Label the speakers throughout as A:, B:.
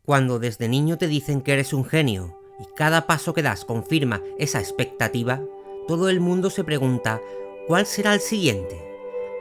A: Cuando desde niño te dicen que eres un genio y cada paso que das confirma esa expectativa, todo el mundo se pregunta ¿cuál será el siguiente?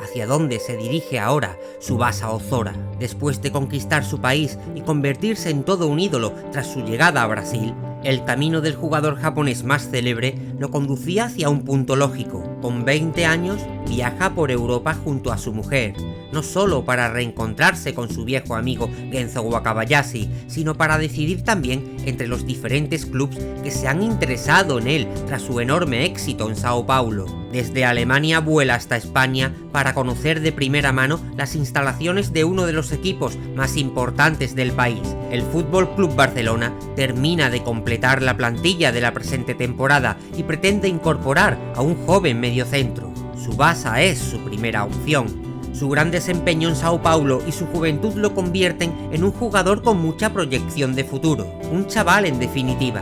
A: ¿Hacia dónde se dirige ahora Tsubasa Ozora? Después de conquistar su país y convertirse en todo un ídolo tras su llegada a Brasil, el camino del jugador japonés más célebre lo conducía hacia un punto lógico. Con 20 años viaja por Europa junto a su mujer, no solo para reencontrarse con su viejo amigo Genzo Wakabayashi, sino para decidir también entre los diferentes clubes que se han interesado en él tras su enorme éxito en Sao Paulo. Desde Alemania vuela hasta España para conocer de primera mano las instalaciones de uno de los equipos más importantes del país. El Fútbol Club Barcelona termina de completar la plantilla de la presente temporada y pretende incorporar a un joven mediocentro. Tsubasa es su primera opción. Su gran desempeño en Sao Paulo y su juventud lo convierten en un jugador con mucha proyección de futuro, un chaval en definitiva,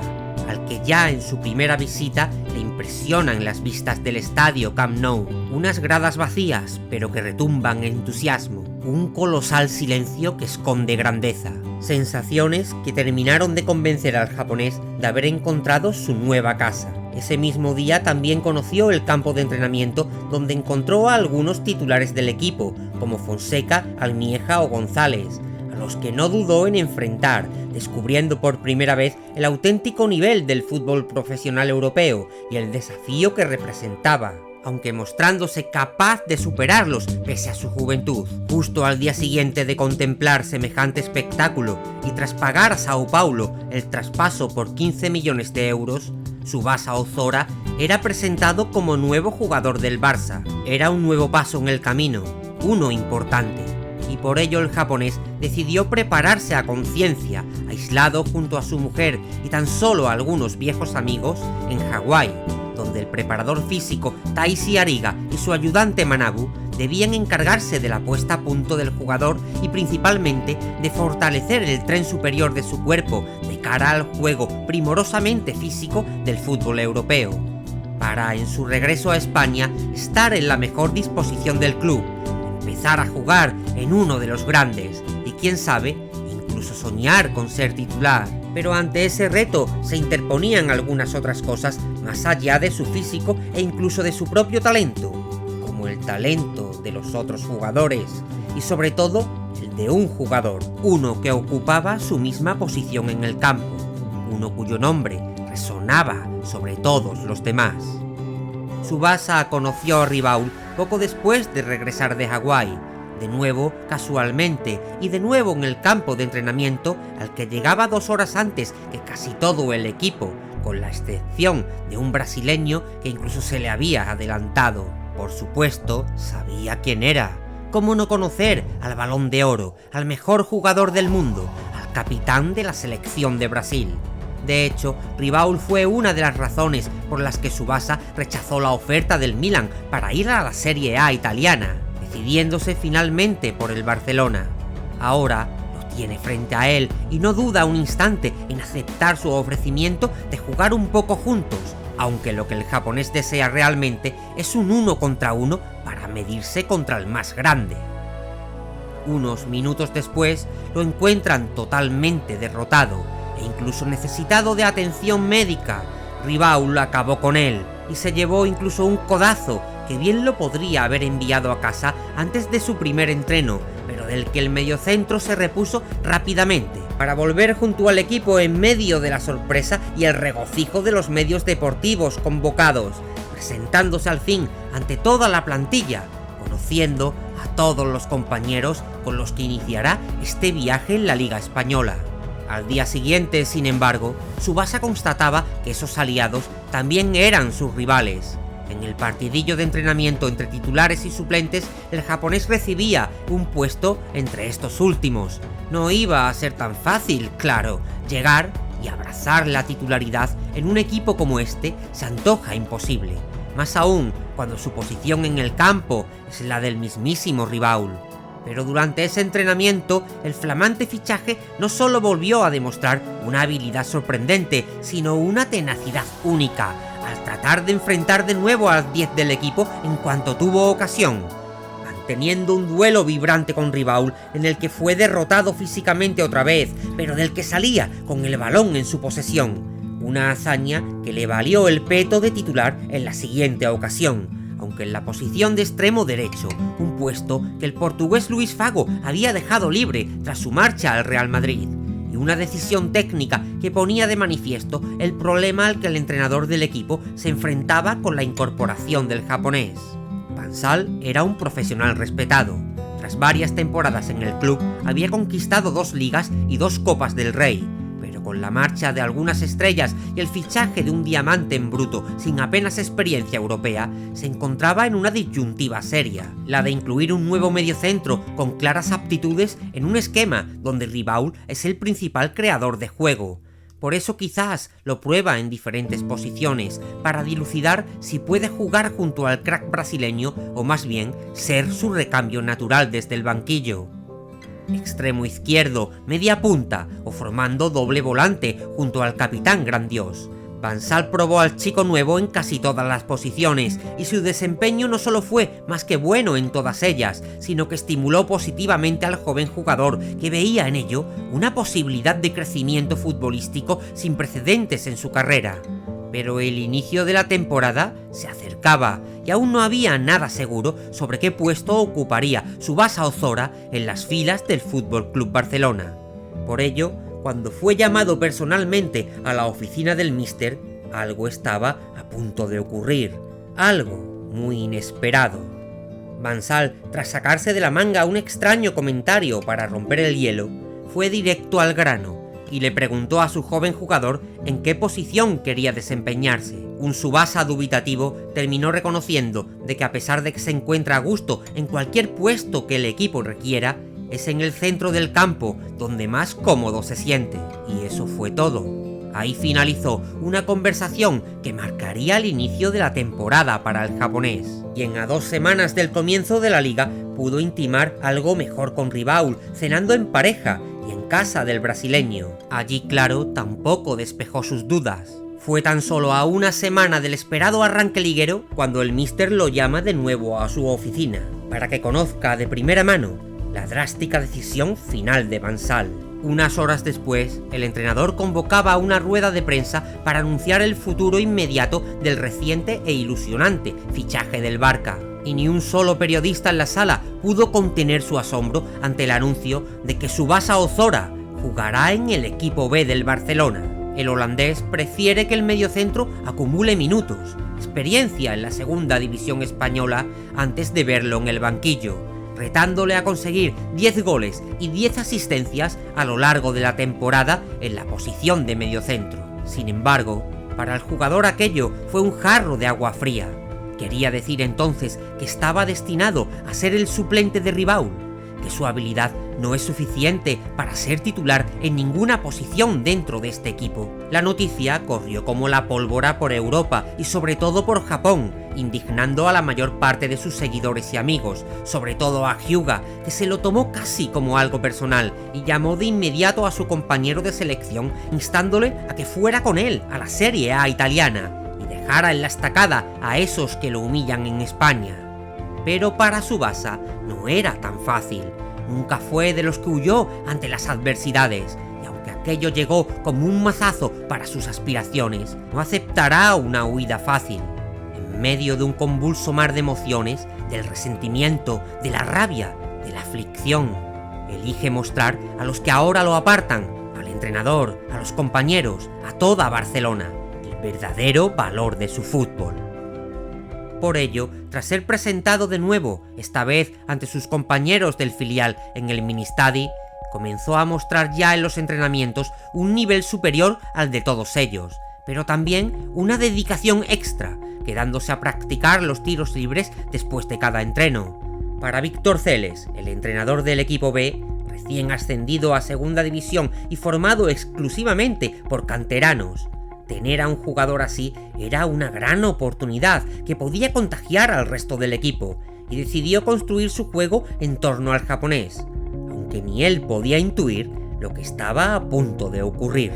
A: al que ya en su primera visita le impresionan las vistas del estadio Camp Nou, unas gradas vacías pero que retumban entusiasmo, un colosal silencio que esconde grandeza, sensaciones que terminaron de convencer al japonés de haber encontrado su nueva casa. Ese mismo día también conoció el campo de entrenamiento donde encontró a algunos titulares del equipo, como Fonseca, Almieja o González, a los que no dudó en enfrentar, descubriendo por primera vez el auténtico nivel del fútbol profesional europeo y el desafío que representaba, aunque mostrándose capaz de superarlos pese a su juventud. Justo al día siguiente de contemplar semejante espectáculo y tras pagar a Sao Paulo el traspaso por 15 millones de euros, Tsubasa Ozora era presentado como nuevo jugador del Barça. Era un nuevo paso en el camino, uno importante, y por ello el japonés decidió prepararse a conciencia, aislado junto a su mujer y tan solo algunos viejos amigos, en Hawái, donde el preparador físico Taishi Ariga y su ayudante Manabu debían encargarse de la puesta a punto del jugador y principalmente de fortalecer el tren superior de su cuerpo de cara al juego primorosamente físico del fútbol europeo, para en su regreso a España estar en la mejor disposición del club, empezar a jugar en uno de los grandes y quién sabe, incluso soñar con ser titular. Pero ante ese reto se interponían algunas otras cosas más allá de su físico e incluso de su propio talento, como el talento de los otros jugadores y sobre todo el de un jugador, uno que ocupaba su misma posición en el campo, uno cuyo nombre resonaba sobre todos los demás. Tsubasa conoció a Ribaul poco después de regresar de Hawái, de nuevo casualmente y de nuevo en el campo de entrenamiento al que llegaba 2 horas antes que casi todo el equipo, con la excepción de un brasileño que incluso se le había adelantado. Por supuesto, sabía quién era. ¿Cómo no conocer al Balón de Oro, al mejor jugador del mundo, al capitán de la selección de Brasil? De hecho, Ribaul fue una de las razones por las que Tsubasa rechazó la oferta del Milan para ir a la Serie A italiana, decidiéndose finalmente por el Barcelona. Ahora lo tiene frente a él y no duda un instante en aceptar su ofrecimiento de jugar un poco juntos, aunque lo que el japonés desea realmente es un 1 contra 1 para medirse contra el más grande. Unos minutos después lo encuentran totalmente derrotado e incluso necesitado de atención médica. Ribaul acabó con él y se llevó incluso un codazo que bien lo podría haber enviado a casa antes de su primer entreno, pero del que el mediocentro se repuso rápidamente para volver junto al equipo en medio de la sorpresa y el regocijo de los medios deportivos convocados, presentándose al fin ante toda la plantilla, conociendo a todos los compañeros con los que iniciará este viaje en la Liga Española. Al día siguiente, sin embargo, Tsubasa constataba que esos aliados también eran sus rivales. En el partidillo de entrenamiento entre titulares y suplentes, el japonés recibía un puesto entre estos últimos. No iba a ser tan fácil, claro, llegar y abrazar la titularidad en un equipo como este se antoja imposible, más aún cuando su posición en el campo es la del mismísimo Ribaul. Pero durante ese entrenamiento, el flamante fichaje no solo volvió a demostrar una habilidad sorprendente, sino una tenacidad única, al tratar de enfrentar de nuevo a las 10 del equipo en cuanto tuvo ocasión. teniendo un duelo vibrante con Ribaul en el que fue derrotado físicamente otra vez, pero del que salía con el balón en su posesión. Una hazaña que le valió el peto de titular en la siguiente ocasión, aunque en la posición de extremo derecho, un puesto que el portugués Luís Fago había dejado libre tras su marcha al Real Madrid, y una decisión técnica que ponía de manifiesto el problema al que el entrenador del equipo se enfrentaba con la incorporación del japonés. Van Sal era un profesional respetado. Tras varias temporadas en el club, había conquistado 2 ligas y 2 Copas del Rey, pero con la marcha de algunas estrellas y el fichaje de un diamante en bruto sin apenas experiencia europea, se encontraba en una disyuntiva seria, la de incluir un nuevo mediocentro con claras aptitudes en un esquema donde Ribaul es el principal creador de juego. Por eso quizás lo prueba en diferentes posiciones, para dilucidar si puede jugar junto al crack brasileño o más bien ser su recambio natural desde el banquillo. Extremo izquierdo, media punta o formando doble volante junto al capitán Grandiós. Van Sal probó al chico nuevo en casi todas las posiciones y su desempeño no solo fue más que bueno en todas ellas, sino que estimuló positivamente al joven jugador, que veía en ello una posibilidad de crecimiento futbolístico sin precedentes en su carrera. Pero el inicio de la temporada se acercaba y aún no había nada seguro sobre qué puesto ocuparía Tsubasa Ozora en las filas del FC Barcelona. Por ello, cuando fue llamado personalmente a la oficina del míster, algo estaba a punto de ocurrir, algo muy inesperado. Van Sal, tras sacarse de la manga un extraño comentario para romper el hielo, fue directo al grano y le preguntó a su joven jugador en qué posición quería desempeñarse. Un Tsubasa dubitativo terminó reconociendo de que a pesar de que se encuentra a gusto en cualquier puesto que el equipo requiera, es en el centro del campo donde más cómodo se siente, y eso fue todo. Ahí finalizó una conversación que marcaría el inicio de la temporada para el japonés, y a 2 semanas del comienzo de la liga pudo intimar algo mejor con Ribaul, cenando en pareja y en casa del brasileño. Allí, claro, tampoco despejó sus dudas. Fue tan solo a una semana del esperado arranque liguero cuando el míster lo llama de nuevo a su oficina, para que conozca de primera mano la drástica decisión final de Van Sal. Unas horas después, el entrenador convocaba una rueda de prensa para anunciar el futuro inmediato del reciente e ilusionante fichaje del Barça, y ni un solo periodista en la sala pudo contener su asombro ante el anuncio de que Tsubasa Ozora jugará en el equipo B del Barcelona. El holandés prefiere que el mediocentro acumule minutos, experiencia en la segunda división española, antes de verlo en el banquillo, retándole a conseguir 10 goles y 10 asistencias a lo largo de la temporada en la posición de mediocentro. Sin embargo, para el jugador aquello fue un jarro de agua fría. Quería decir entonces que estaba destinado a ser el suplente de Ribaul, que su habilidad no es suficiente para ser titular en ninguna posición dentro de este equipo. La noticia corrió como la pólvora por Europa y sobre todo por Japón, indignando a la mayor parte de sus seguidores y amigos, sobre todo a Hyuga, que se lo tomó casi como algo personal y llamó de inmediato a su compañero de selección instándole a que fuera con él a la Serie A italiana y dejara en la estacada a esos que lo humillan en España. Pero para Tsubasa no era tan fácil. Nunca fue de los que huyó ante las adversidades, y aunque aquello llegó como un mazazo para sus aspiraciones, no aceptará una huida fácil. En medio de un convulso mar de emociones, del resentimiento, de la rabia, de la aflicción, elige mostrar a los que ahora lo apartan, al entrenador, a los compañeros, a toda Barcelona, el verdadero valor de su fútbol. Por ello, tras ser presentado de nuevo, esta vez ante sus compañeros del filial en el Ministadi, comenzó a mostrar ya en los entrenamientos un nivel superior al de todos ellos, pero también una dedicación extra, quedándose a practicar los tiros libres después de cada entreno. Para Víctor Celes, el entrenador del equipo B, recién ascendido a segunda división y formado exclusivamente por canteranos, tener a un jugador así era una gran oportunidad que podía contagiar al resto del equipo, y decidió construir su juego en torno al japonés, aunque ni él podía intuir lo que estaba a punto de ocurrir.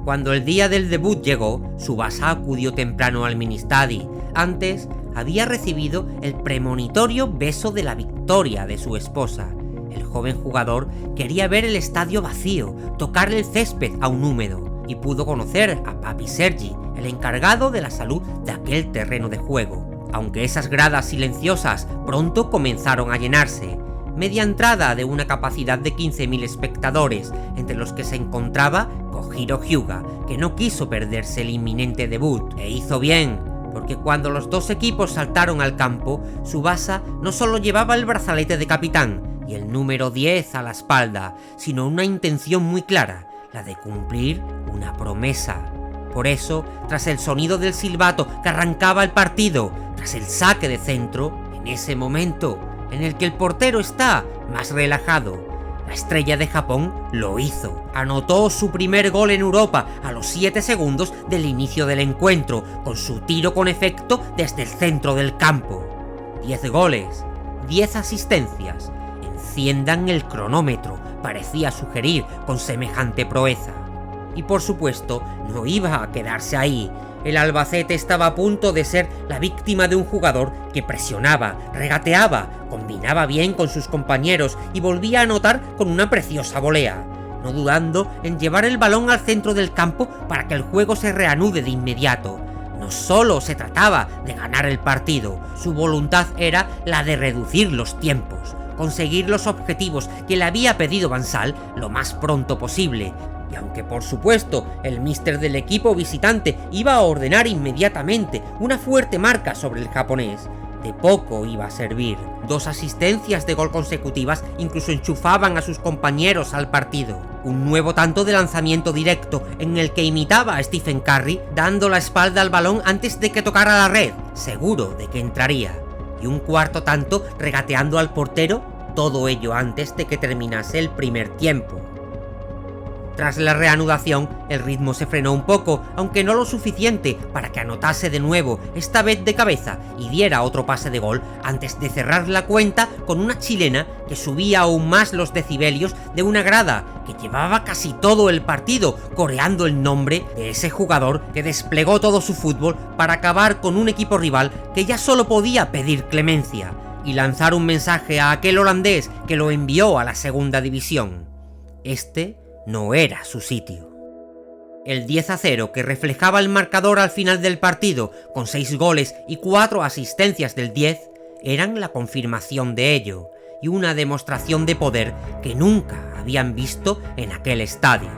A: Cuando el día del debut llegó, Tsubasa acudió temprano al Ministadi. Antes había recibido el premonitorio beso de la victoria de su esposa. El joven jugador quería ver el estadio vacío, tocar el césped aún húmedo, y pudo conocer a Papi Sergi, el encargado de la salud de aquel terreno de juego. Aunque esas gradas silenciosas pronto comenzaron a llenarse. Media entrada de una capacidad de 15.000 espectadores, entre los que se encontraba Kojiro Hyuga, que no quiso perderse el inminente debut, e hizo bien, porque cuando los dos equipos saltaron al campo, Tsubasa no solo llevaba el brazalete de capitán y el número 10 a la espalda, sino una intención muy clara, la de cumplir una promesa. Por eso, tras el sonido del silbato que arrancaba el partido, tras el saque de centro, en ese momento en el que el portero está más relajado, la estrella de Japón lo hizo. Anotó su primer gol en Europa a los 7 segundos del inicio del encuentro, con su tiro con efecto desde el centro del campo. 10 goles, 10 asistencias. Enciendan el cronómetro, parecía sugerir con semejante proeza. Y por supuesto, no iba a quedarse ahí. El Albacete estaba a punto de ser la víctima de un jugador que presionaba, regateaba, combinaba bien con sus compañeros y volvía a anotar con una preciosa volea, no dudando en llevar el balón al centro del campo para que el juego se reanude de inmediato. No solo se trataba de ganar el partido, su voluntad era la de reducir los tiempos, conseguir los objetivos que le había pedido Van Sal lo más pronto posible. Y aunque por supuesto el míster del equipo visitante iba a ordenar inmediatamente una fuerte marca sobre el japonés, de poco iba a servir. 2 asistencias de gol consecutivas incluso enchufaban a sus compañeros al partido. Un nuevo tanto de lanzamiento directo en el que imitaba a Stephen Curry dando la espalda al balón antes de que tocara la red, seguro de que entraría. Y un cuarto tanto regateando al portero, todo ello antes de que terminase el primer tiempo. Tras la reanudación, el ritmo se frenó un poco, aunque no lo suficiente para que anotase de nuevo, esta vez de cabeza, y diera otro pase de gol antes de cerrar la cuenta con una chilena que subía aún más los decibelios de una grada que llevaba casi todo el partido coreando el nombre de ese jugador que desplegó todo su fútbol para acabar con un equipo rival que ya solo podía pedir clemencia y lanzar un mensaje a aquel holandés que lo envió a la segunda división. Este no era su sitio. El 10-0 que reflejaba el marcador al final del partido, con 6 goles y 4 asistencias del 10, eran la confirmación de ello, y una demostración de poder que nunca habían visto en aquel estadio.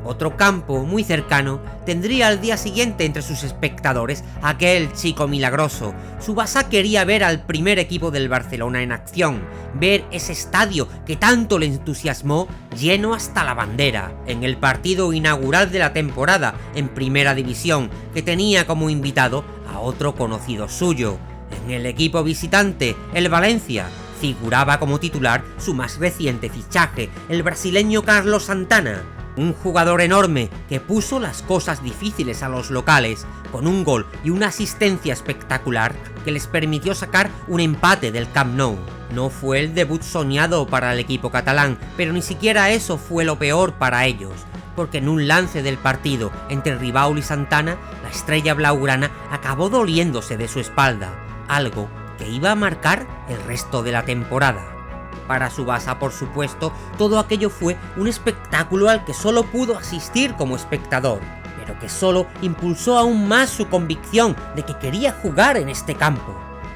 A: Otro campo muy cercano tendría al día siguiente entre sus espectadores a aquel chico milagroso. Tsubasa quería ver al primer equipo del Barcelona en acción, ver ese estadio que tanto le entusiasmó lleno hasta la bandera, en el partido inaugural de la temporada en Primera División, que tenía como invitado a otro conocido suyo. En el equipo visitante, el Valencia, figuraba como titular su más reciente fichaje, el brasileño Carlos Santana. Un jugador enorme que puso las cosas difíciles a los locales, con un gol y una asistencia espectacular que les permitió sacar un empate del Camp Nou. No fue el debut soñado para el equipo catalán, pero ni siquiera eso fue lo peor para ellos, porque en un lance del partido entre Ribaul y Santana, la estrella blaugrana acabó doliéndose de su espalda, algo que iba a marcar el resto de la temporada. Para Tsubasa, por supuesto, todo aquello fue un espectáculo al que solo pudo asistir como espectador, pero que solo impulsó aún más su convicción de que quería jugar en este campo,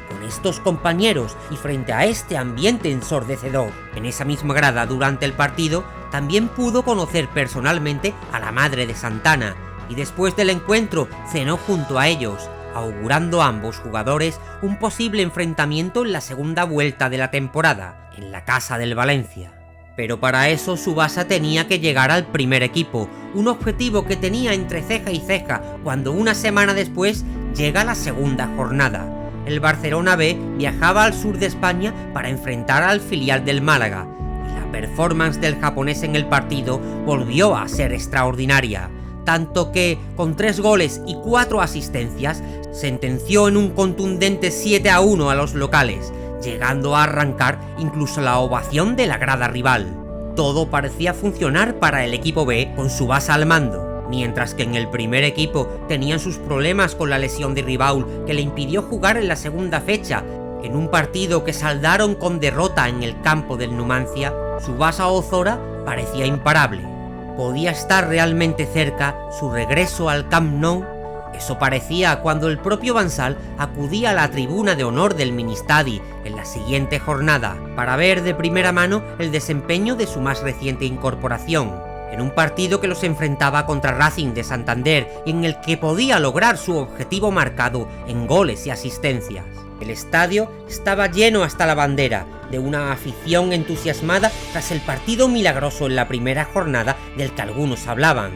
A: con estos compañeros y frente a este ambiente ensordecedor. En esa misma grada durante el partido, también pudo conocer personalmente a la madre de Santana, y después del encuentro cenó junto a ellos, augurando a ambos jugadores un posible enfrentamiento en la segunda vuelta de la temporada, en la casa del Valencia. Pero para eso Tsubasa tenía que llegar al primer equipo, un objetivo que tenía entre ceja y ceja cuando una semana después llega la segunda jornada. El Barcelona B viajaba al sur de España para enfrentar al filial del Málaga, y la performance del japonés en el partido volvió a ser extraordinaria, tanto que, con 3 goles y 4 asistencias, sentenció en un contundente 7-1 a los locales, llegando a arrancar incluso la ovación de la grada rival. Todo parecía funcionar para el equipo B con Tsubasa al mando. mientras que en el primer equipo tenían sus problemas con la lesión de Ribaul que le impidió jugar en la segunda fecha, en un partido que saldaron con derrota en el campo del Numancia. Tsubasa Ozora parecía imparable. ¿Podía estar realmente cerca su regreso al Camp Nou? Eso parecía cuando el propio Bansal acudía a la tribuna de honor del Ministadi en la siguiente jornada para ver de primera mano el desempeño de su más reciente incorporación, en un partido que los enfrentaba contra Racing de Santander y en el que podía lograr su objetivo marcado en goles y asistencias. El estadio estaba lleno hasta la bandera de una afición entusiasmada tras el partido milagroso en la primera jornada del que algunos hablaban.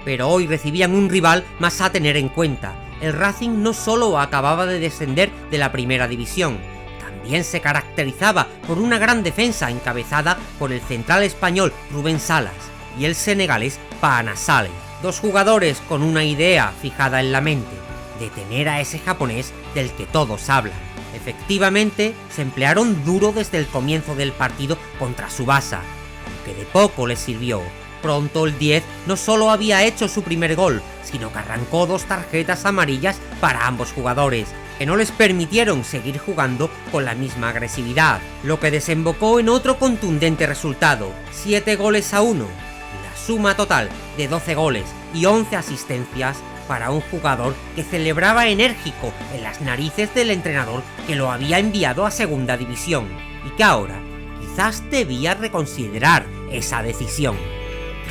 A: Pero hoy recibían un rival más a tener en cuenta. El Racing no solo acababa de descender de la primera división, también se caracterizaba por una gran defensa encabezada por el central español Rubén Salas y el senegalés Pana Saleh, dos jugadores con una idea fijada en la mente: detener a ese japonés del que todos hablan. Efectivamente, se emplearon duro desde el comienzo del partido contra Tsubasa, aunque de poco les sirvió. Pronto el 10 no solo había hecho su primer gol, sino que arrancó 2 tarjetas amarillas para ambos jugadores, que no les permitieron seguir jugando con la misma agresividad, lo que desembocó en otro contundente resultado: 7-1, la suma total de 12 goles y 11 asistencias para un jugador que celebraba enérgico en las narices del entrenador que lo había enviado a segunda división, y que ahora quizás debía reconsiderar esa decisión.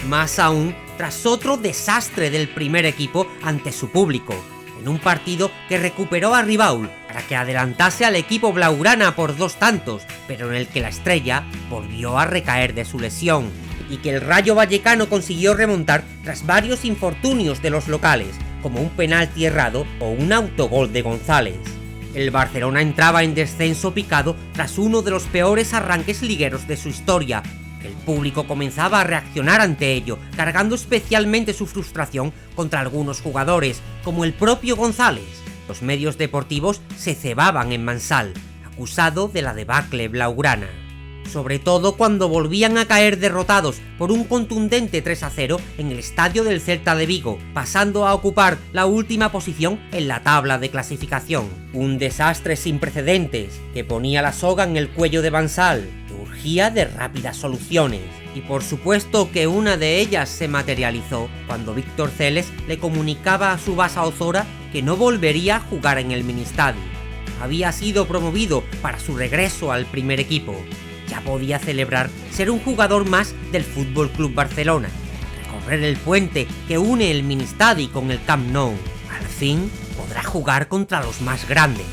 A: Más aún tras otro desastre del primer equipo ante su público, en un partido que recuperó a Ribaul para que adelantase al equipo blaugrana por 2 tantos, pero en el que la estrella volvió a recaer de su lesión, y que el Rayo Vallecano consiguió remontar tras varios infortunios de los locales, como un penalti errado o un autogol de González. El Barcelona entraba en descenso picado tras uno de los peores arranques ligueros de su historia. El público comenzaba a reaccionar ante ello, cargando especialmente su frustración contra algunos jugadores, como el propio González. Los medios deportivos se cebaban en Mansal, acusado de la debacle blaugrana, sobre todo cuando volvían a caer derrotados por un contundente 3-0 en el estadio del Celta de Vigo, pasando a ocupar la última posición en la tabla de clasificación. Un desastre sin precedentes que ponía la soga en el cuello de Bansal, que urgía de rápidas soluciones. Y por supuesto que una de ellas se materializó cuando Víctor Celes le comunicaba a Tsubasa Ozora que no volvería a jugar en el Ministadi. Había sido promovido para su regreso al primer equipo. Ya podía celebrar ser un jugador más del FC Barcelona, recorrer el puente que une el Ministadi con el Camp Nou. Al fin podrá jugar contra los más grandes.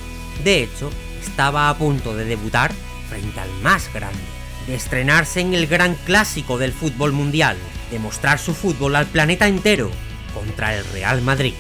A: De hecho, estaba a punto de debutar frente al más grande, de estrenarse en el gran clásico del fútbol mundial, de mostrar su fútbol al planeta entero contra el Real Madrid.